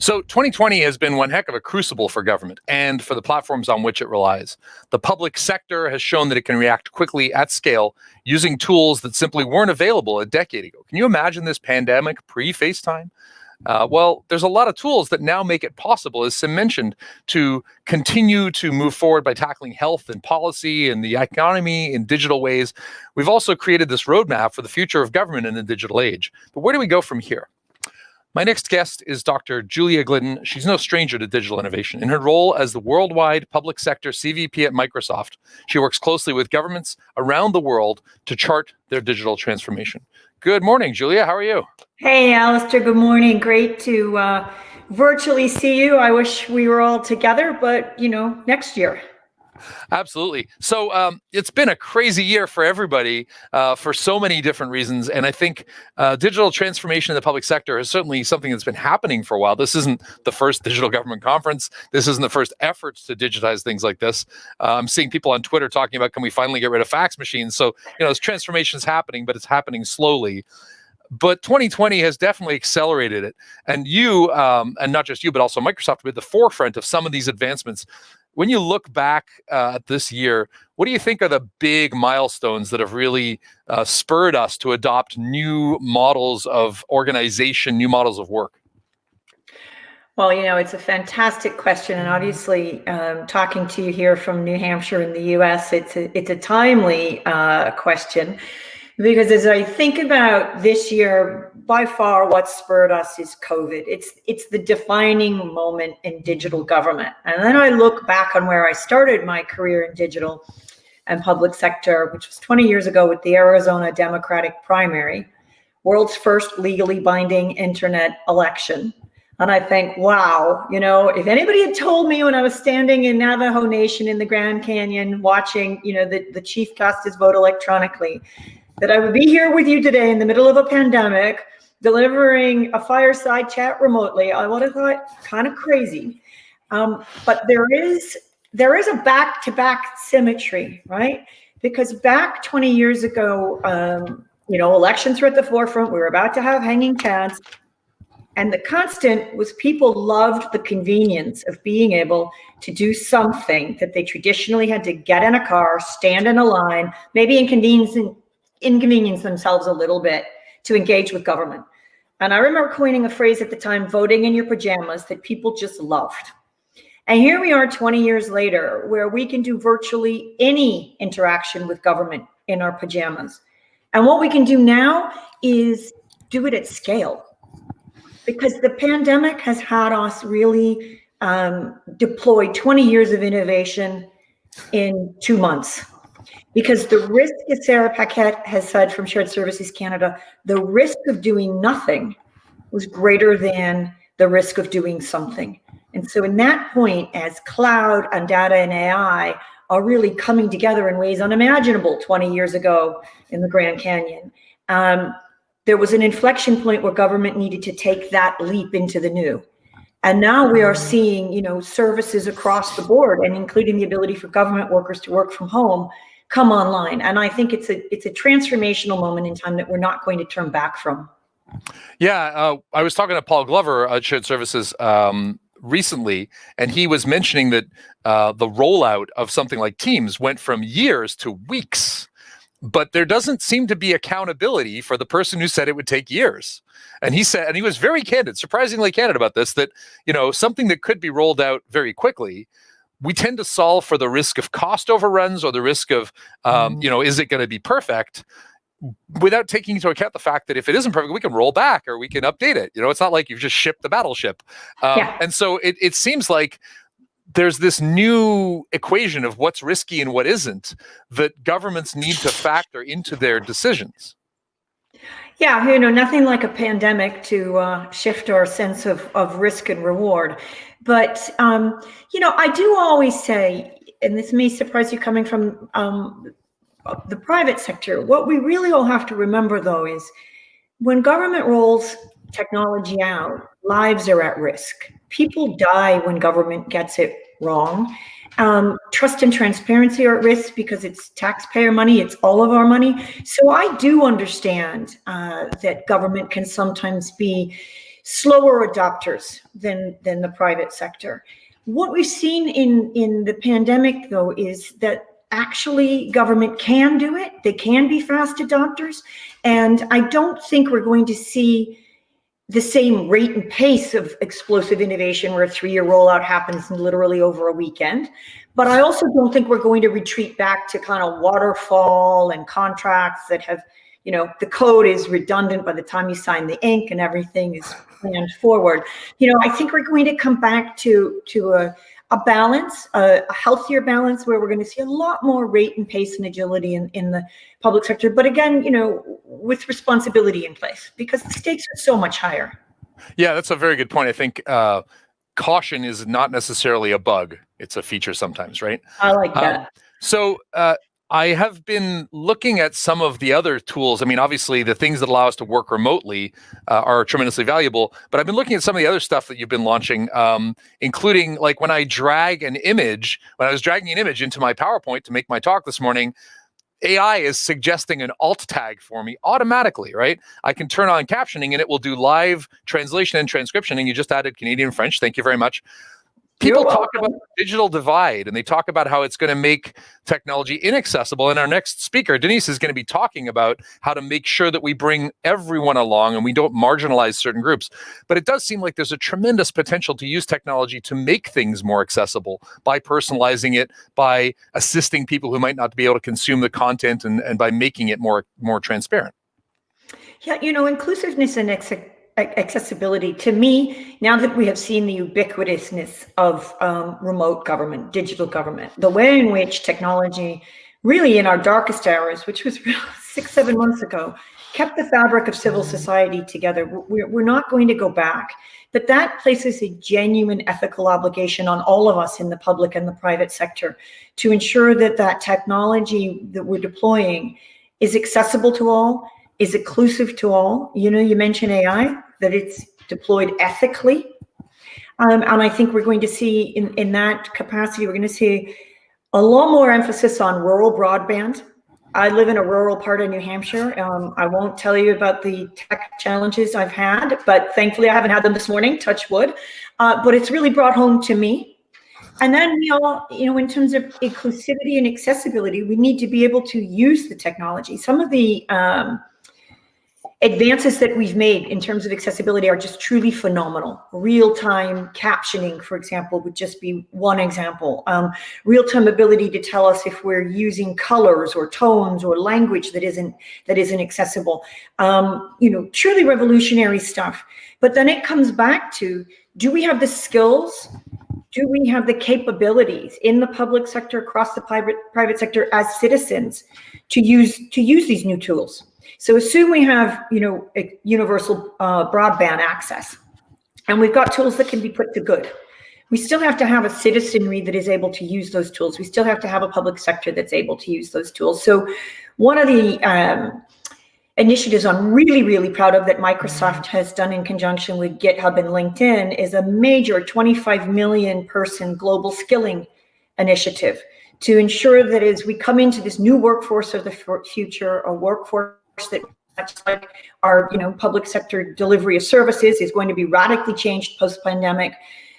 So 2020 has been one heck of a crucible for government and for the platforms on which it relies. The public sector has shown that it can react quickly at scale using tools that simply weren't available a decade ago. Can you imagine this pandemic pre-FaceTime? Well, there's a lot of tools that now make it possible, as Sim mentioned, to continue to move forward by tackling health and policy and the economy in digital ways. We've also created this roadmap for the future of government in the digital age. But where do we go from here? My next guest is Dr. Julia Glidden. She's no stranger to digital innovation. In her role as the worldwide public sector CVP at Microsoft, she works closely with governments around the world to chart their digital transformation. Good morning, Julia. How are you? Hey, Alistair. Good morning. Great to virtually see you. I wish we were all together, but, next year. Absolutely. So it's been a crazy year for everybody for so many different reasons. And I think digital transformation in the public sector is certainly something that's been happening for a while. This isn't the first digital government conference. This isn't the first efforts to digitize things like this. I'm seeing people on Twitter talking about, can we finally get rid of fax machines? So, this transformation is happening, but it's happening slowly. But 2020 has definitely accelerated it. And you, and not just you, but also Microsoft, have been at the forefront of some of these advancements. When you look back at this year, what do you think are the big milestones that have really spurred us to adopt new models of organization, new models of work? Well, it's a fantastic question. And obviously, talking to you here from New Hampshire in the US, it's a timely question. Because as I think about this year, by far what spurred us is COVID. It's the defining moment in digital government. And then I look back on where I started my career in digital and public sector, which was 20 years ago with the Arizona Democratic primary, world's first legally binding internet election. And I think, wow, if anybody had told me when I was standing in Navajo Nation in the Grand Canyon watching, the chief cast his vote electronically, that I would be here with you today in the middle of a pandemic, delivering a fireside chat remotely, I would have thought kind of crazy. But there is a back-to-back symmetry, right? Because back 20 years ago, elections were at the forefront. We were about to have hanging cats. And the constant was people loved the convenience of being able to do something that they traditionally had to get in a car, stand in a line, maybe inconvenience themselves a little bit to engage with government. And I remember coining a phrase at the time, voting in your pajamas, that people just loved. And here we are 20 years later, where we can do virtually any interaction with government in our pajamas. And what we can do now is do it at scale. Because the pandemic has had us really deploy 20 years of innovation in 2 months. Because the risk, as Sarah Paquette has said from Shared Services Canada, the risk of doing nothing was greater than the risk of doing something. And so in that point, as cloud and data and AI are really coming together in ways unimaginable 20 years ago in the Grand Canyon, there was an inflection point where government needed to take that leap into the new. And now we are seeing, services across the board, and including the ability for government workers to work from home, come online. And I think it's a transformational moment in time that we're not going to turn back from. Yeah, I was talking to Paul Glover at Shared Services recently, and he was mentioning that the rollout of something like Teams went from years to weeks. But there doesn't seem to be accountability for the person who said it would take years. And he said, and he was very candid, surprisingly candid about this, that, something that could be rolled out very quickly, we tend to solve for the risk of cost overruns or the risk of, is it going to be perfect, without taking into account the fact that if it isn't perfect, we can roll back or we can update it. It's not like you've just shipped the battleship. And so it seems like there's this new equation of what's risky and what isn't that governments need to factor into their decisions. Yeah, nothing like a pandemic to shift our sense of risk and reward. But, I do always say, and this may surprise you coming from the private sector, what we really all have to remember, though, is when government rolls technology out, lives are at risk. People die when government gets it wrong. Trust and transparency are at risk because it's taxpayer money, it's all of our money. So I do understand that government can sometimes be slower adopters than the private sector. What we've seen in the pandemic, though, is that actually government can do it. They can be fast adopters. And I don't think we're going to see the same rate and pace of explosive innovation where a 3-year rollout happens literally over a weekend. But I also don't think we're going to retreat back to kind of waterfall and contracts that have, the code is redundant by the time you sign the ink and everything is planned forward. I think we're going to come back to a balance, a healthier balance, where we're going to see a lot more rate and pace and agility in the public sector. But again, with responsibility in place, because the stakes are so much higher. Yeah, that's a very good point. I think caution is not necessarily a bug. It's a feature sometimes, right? I like that. So I have been looking at some of the other tools. I mean, obviously, the things that allow us to work remotely are tremendously valuable. But I've been looking at some of the other stuff that you've been launching, including like when I was dragging an image into my PowerPoint to make my talk this morning, AI is suggesting an alt tag for me automatically, right? I can turn on captioning and it will do live translation and transcription. And you just added Canadian French. Thank you very much. People talk about the digital divide, and they talk about how it's going to make technology inaccessible. And our next speaker, Denise, is going to be talking about how to make sure that we bring everyone along and we don't marginalize certain groups. But it does seem like there's a tremendous potential to use technology to make things more accessible by personalizing it, by assisting people who might not be able to consume the content, and by making it more transparent. Yeah, inclusiveness and accessibility, to me, now that we have seen the ubiquitousness of remote government, digital government, the way in which technology really in our darkest hours, which was 6-7 months ago, kept the fabric of civil society together. We're not going to go back, but that places a genuine ethical obligation on all of us in the public and the private sector to ensure that that technology that we're deploying is accessible to all, is inclusive to all. You mentioned AI, that it's deployed ethically. And I think we're going to see in that capacity, we're going to see a lot more emphasis on rural broadband. I live in a rural part of New Hampshire. I won't tell you about the tech challenges I've had, but thankfully I haven't had them this morning, touch wood. But it's really brought home to me. And then we all, in terms of inclusivity and accessibility, we need to be able to use the technology. Some of the advances that we've made in terms of accessibility are just truly phenomenal. Real-time captioning, for example, would just be one example. Real-time ability to tell us if we're using colors or tones or language that isn't accessible. Truly revolutionary stuff. But then it comes back to, do we have the skills? Do we have the capabilities in the public sector, across the private sector as citizens to use these new tools? So assume we have, a universal broadband access, and we've got tools that can be put to good. We still have to have a citizenry that is able to use those tools. We still have to have a public sector that's able to use those tools. So one of the initiatives I'm really, really proud of that Microsoft has done in conjunction with GitHub and LinkedIn is a major 25 million person global skilling initiative to ensure that as we come into this new workforce of the future, a workforce that, much like our public sector delivery of services, is going to be radically changed post-pandemic.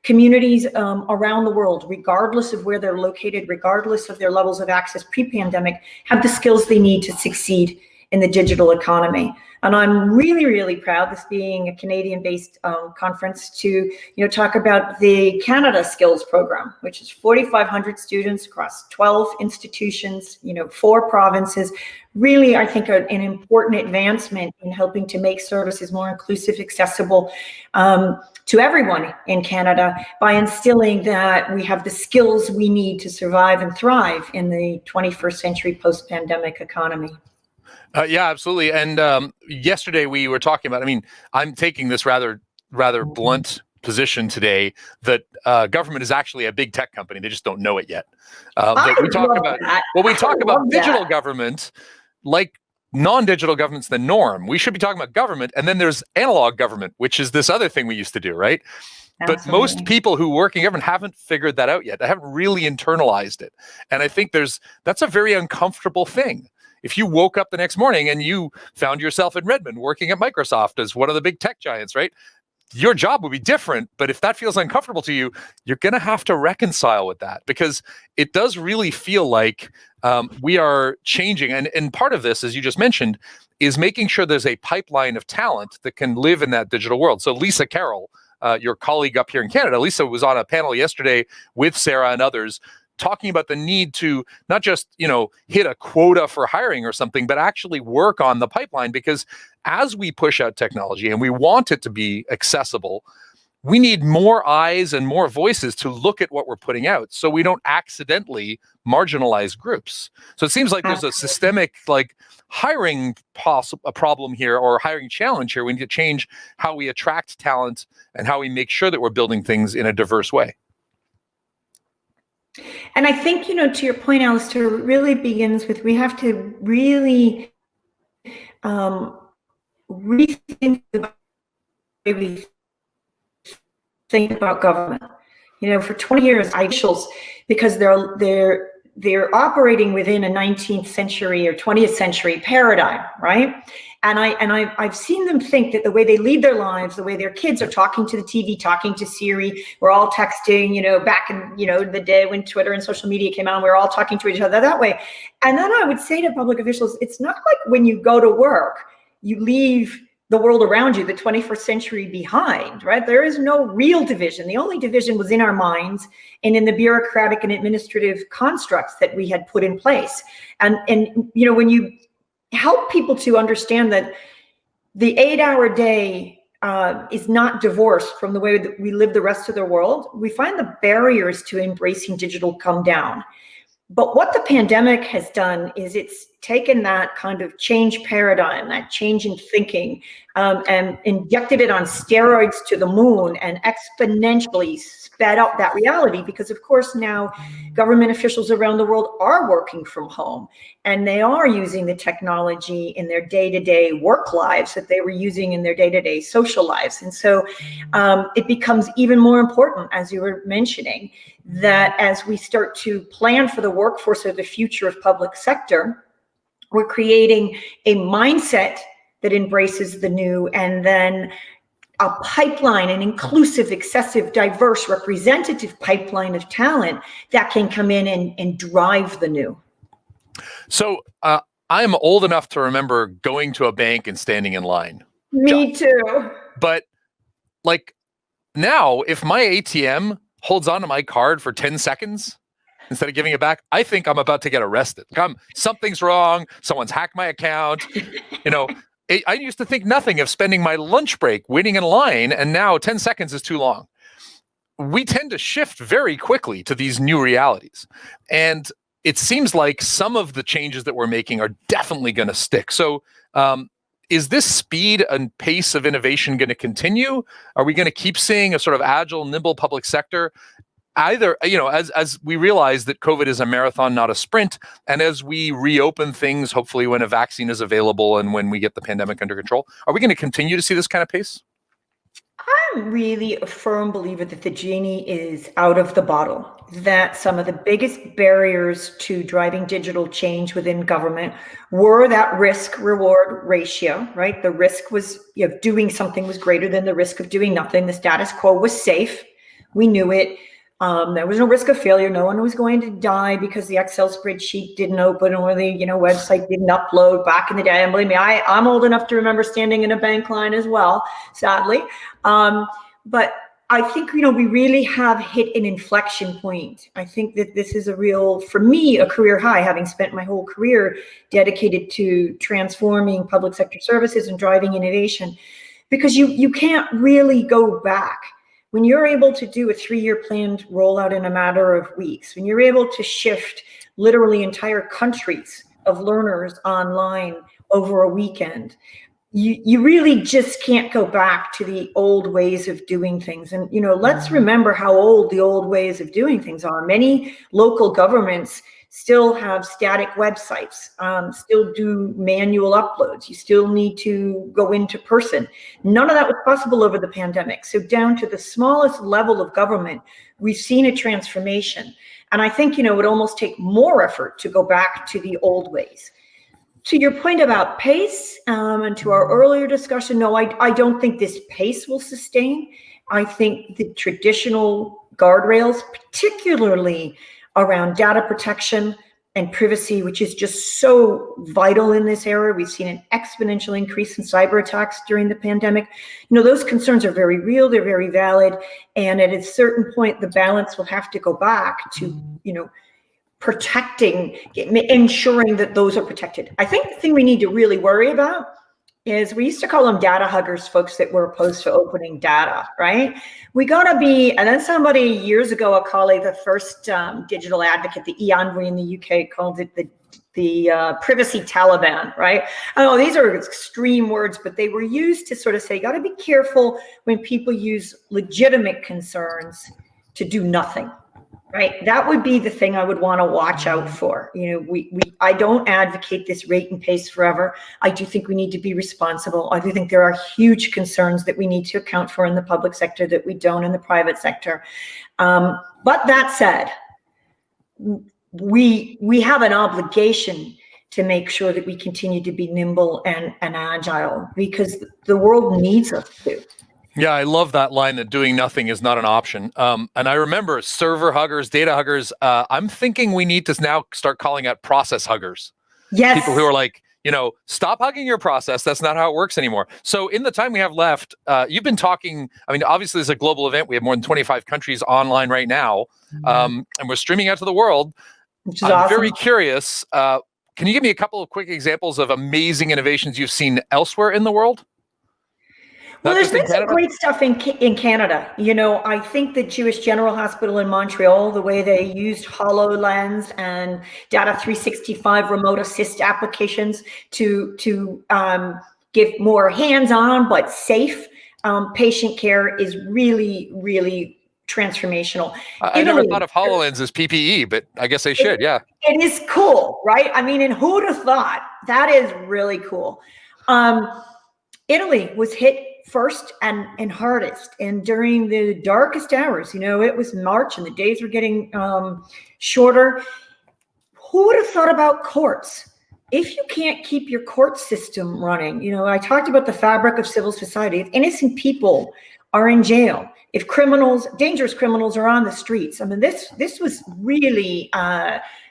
Communities around the world, regardless of where they're located, regardless of their levels of access pre-pandemic, have the skills they need to succeed in the digital economy. And I'm really, really proud, this being a Canadian-based conference, to talk about the Canada Skills Program, which is 4,500 students across 12 institutions, 4 provinces. Really, I think an important advancement in helping to make services more inclusive, accessible to everyone in Canada by instilling that we have the skills we need to survive and thrive in the 21st century post-pandemic economy. Yeah, absolutely. And yesterday we were talking about, I'm taking this rather blunt position today that government is actually a big tech company. They just don't know it yet. We talk about digital government, like non-digital government's the norm. We should be talking about government. And then there's analog government, which is this other thing we used to do, right? Absolutely. But most people who work in government haven't figured that out yet. They haven't really internalized it. And I think that's a very uncomfortable thing. If you woke up the next morning and you found yourself in Redmond working at Microsoft as one of the big tech giants, right? your job would be different. But if that feels uncomfortable to you, you're going to have to reconcile with that, because it does really feel like we are changing. And part of this, as you just mentioned, is making sure there's a pipeline of talent that can live in that digital world. So Lisa Carroll, your colleague up here in Canada, Lisa was on a panel yesterday with Sarah and others talking about the need to not just, hit a quota for hiring or something, but actually work on the pipeline. Because as we push out technology and we want it to be accessible, we need more eyes and more voices to look at what we're putting out, so we don't accidentally marginalize groups. So it seems like there's a systemic hiring a problem here, or hiring challenge here. We need to change how we attract talent and how we make sure that we're building things in a diverse way. And I think, to your point, Alistair, it really begins with, we have to really rethink the way we think about government. For 20 years, officials, because they're operating within a 19th century or 20th century paradigm, right? And I've seen them think that the way they lead their lives, the way their kids are talking to the TV, talking to Siri, we're all texting, back in, the day when Twitter and social media came out, we were all talking to each other that way. And then I would say to public officials, it's not like when you go to work, you leave the world around you, the 21st century, behind, right? There is no real division. The only division was in our minds and in the bureaucratic and administrative constructs that we had put in place. And when you help people to understand that the 8-hour day is not divorced from the way that we live the rest of the world, we find the barriers to embracing digital come down. But what the pandemic has done is it's taken that kind of change paradigm, that change in thinking, and injected it on steroids to the moon and exponentially sped up that reality. Because of course now government officials around the world are working from home, and they are using the technology in their day-to-day work lives that they were using in their day-to-day social lives. And so it becomes even more important, as you were mentioning, that as we start to plan for the workforce of the future of public sector, we're creating a mindset that embraces the new, and then a pipeline, an inclusive, accessive, diverse, representative pipeline of talent that can come in and drive the new. So I'm old enough to remember going to a bank and standing in line. Me too. But now, if my ATM holds onto my card for 10 seconds instead of giving it back, I think I'm about to get arrested. Something's wrong. Someone's hacked my account. I used to think nothing of spending my lunch break waiting in line, and now 10 seconds is too long. We tend to shift very quickly to these new realities. And it seems like some of the changes that we're making are definitely going to stick. So is this speed and pace of innovation going to continue? Are we going to keep seeing a sort of agile, nimble public sector? Either, as we realize that COVID is a marathon, not a sprint, and as we reopen things, hopefully when a vaccine is available and when we get the pandemic under control, are we going to continue to see this kind of pace? I'm really a firm believer that the genie is out of the bottle, that some of the biggest barriers to driving digital change within government were that risk-reward ratio, right? The risk was, doing something was greater than the risk of doing nothing. The status quo was safe. We knew it. There was no risk of failure. No one was going to die because the Excel spreadsheet didn't open or the website didn't upload back in the day. And believe me, I'm old enough to remember standing in a bank line as well, sadly. But I think, we really have hit an inflection point. I think that this is for me, a career high, having spent my whole career dedicated to transforming public sector services and driving innovation, because you can't really go back. When you're able to do a 3-year planned rollout in a matter of weeks, when you're able to shift literally entire countries of learners online over a weekend, you really just can't go back to the old ways of doing things. And, let's remember how old the old ways of doing things are. Many local governments still have static websites, still do manual uploads. You still need to go into person. None of that was possible over the pandemic. So down to the smallest level of government, we've seen a transformation. And I think, it would almost take more effort to go back to the old ways. to your point about pace, and to our earlier discussion, no, I don't think this pace will sustain. I think the traditional guardrails, particularly around data protection and privacy, which is just so vital in this era. We've seen an exponential increase in cyber attacks during the pandemic. Those concerns are very real, they're very valid, and at a certain point, the balance will have to go back to, protecting, ensuring that those are protected. I think the thing we need to really worry about is, we used to call them data huggers, folks that were opposed to opening data, right? We gotta be, and then somebody years ago, a colleague, the first digital advocate, the EONVOY in the UK, called it the privacy Taliban, right? I know these are extreme words, but they were used to sort of say, gotta be careful when people use legitimate concerns to do nothing. Right, that would be the thing I would want to watch out for. I don't advocate this rate and pace forever. I do think we need to be responsible. I do think there are huge concerns that we need to account for in the public sector that we don't in the private sector. But that said, we have an obligation to make sure that we continue to be nimble and agile, because the world needs us to. Yeah, I love that line, that doing nothing is not an option. And I remember server huggers, data huggers. I'm thinking we need to now start calling out process huggers. Yes. People who are like, stop hugging your process. That's not how it works anymore. So in the time we have left, you've been talking, obviously it's a global event. We have more than 25 countries online right now, and we're streaming out to the world. Which is I'm awesome. very curious. Can you give me a couple of quick examples of amazing innovations you've seen elsewhere in the world? Well, there's been some great stuff in Canada. I think the Jewish General Hospital in Montreal, the way they used HoloLens and Data 365 remote assist applications to give more hands-on but safe patient care is really, really transformational. I never thought of HoloLens as PPE, but I guess they should, yeah. It is cool, right? And who would have thought? That is really cool. Italy was hit first and hardest, and during the darkest hours, it was March and the days were getting shorter. Who would have thought about courts? If you can't keep your court system running, I talked about the fabric of civil society. If innocent people are in jail, if dangerous criminals are on the streets, this was really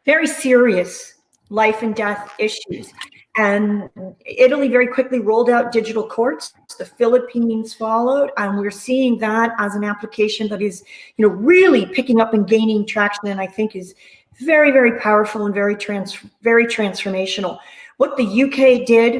very serious life and death issues. And Italy very quickly rolled out digital courts. The Philippines followed, and we're seeing that as an application that is, really picking up and gaining traction, and I think is very, very powerful and very transformational. What the UK did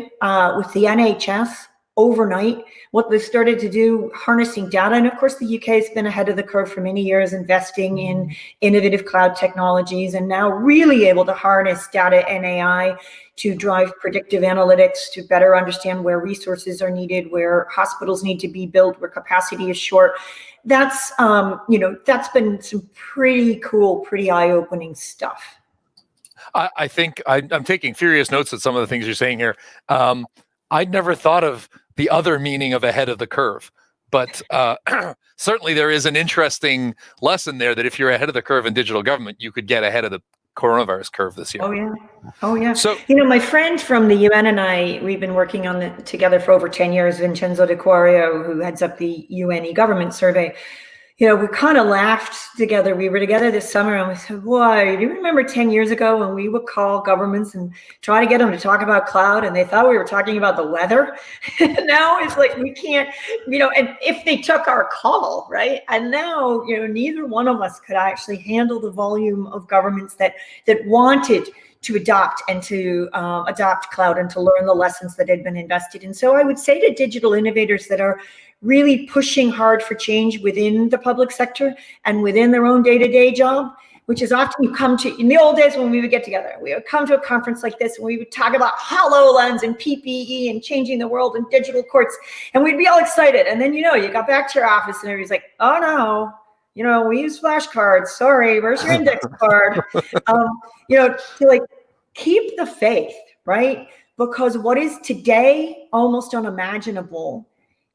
with the NHS overnight, what they started to do, harnessing data, and of course the UK has been ahead of the curve for many years, investing in innovative cloud technologies, and now really able to harness data and AI to drive predictive analytics, to better understand where resources are needed, where hospitals need to be built, where capacity is short. That's that's been some pretty cool, pretty eye-opening stuff. I think I'm taking furious notes at some of the things you're saying here. I'd never thought of the other meaning of ahead of the curve, but certainly there is an interesting lesson there that if you're ahead of the curve in digital government, you could get ahead of the coronavirus curve this year. Oh yeah. So my friend from the UN and I, we've been working on together for over 10 years, Vincenzo De Quario, who heads up the UN e-government survey. We kind of laughed together. We were together this summer and we said, why, do you remember 10 years ago when we would call governments and try to get them to talk about cloud and they thought we were talking about the weather? Now it's like we can't, and if they took our call, right? And now, neither one of us could actually handle the volume of governments that wanted to adopt and to adopt cloud and to learn the lessons that had been invested in. So I would say to digital innovators that are really pushing hard for change within the public sector and within their own day-to-day job, which is often you come to, in the old days when we would get together, we would come to a conference like this and we would talk about HoloLens and PPE and changing the world and digital courts, and we'd be all excited. And then, you got back to your office and everybody's like, oh no, we use flashcards. Sorry, where's your index card? To like keep the faith, right? Because what is today almost unimaginable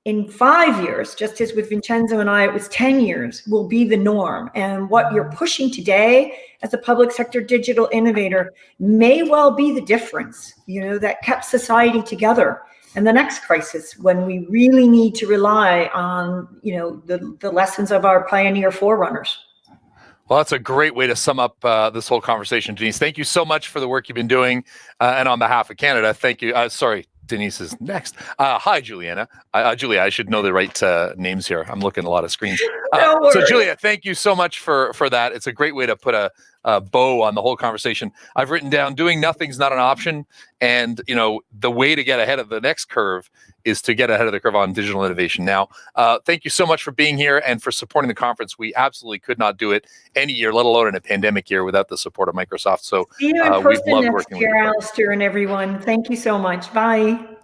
in 5 years, just as with Vincenzo and I, it was 10 years, will be the norm. And what you're pushing today as a public sector digital innovator may well be the difference, that kept society together. And the next crisis, when we really need to rely on, the lessons of our pioneer forerunners. Well, that's a great way to sum up this whole conversation, Denise. Thank you so much for the work you've been doing. And on behalf of Canada, thank you. Sorry, Denise is next. Hi, Juliana. Julia, I should know the right names here. I'm looking at a lot of screens. So, Julia, thank you so much for that. It's a great way to put a bow on the whole conversation. I've written down doing nothing's not an option. And, the way to get ahead of the next curve is to get ahead of the curve on digital innovation. Now, thank you so much for being here and for supporting the conference. We absolutely could not do it any year, let alone in a pandemic year, without the support of Microsoft. So see you in person next year, Alistair and everyone. Thank you so much. Bye.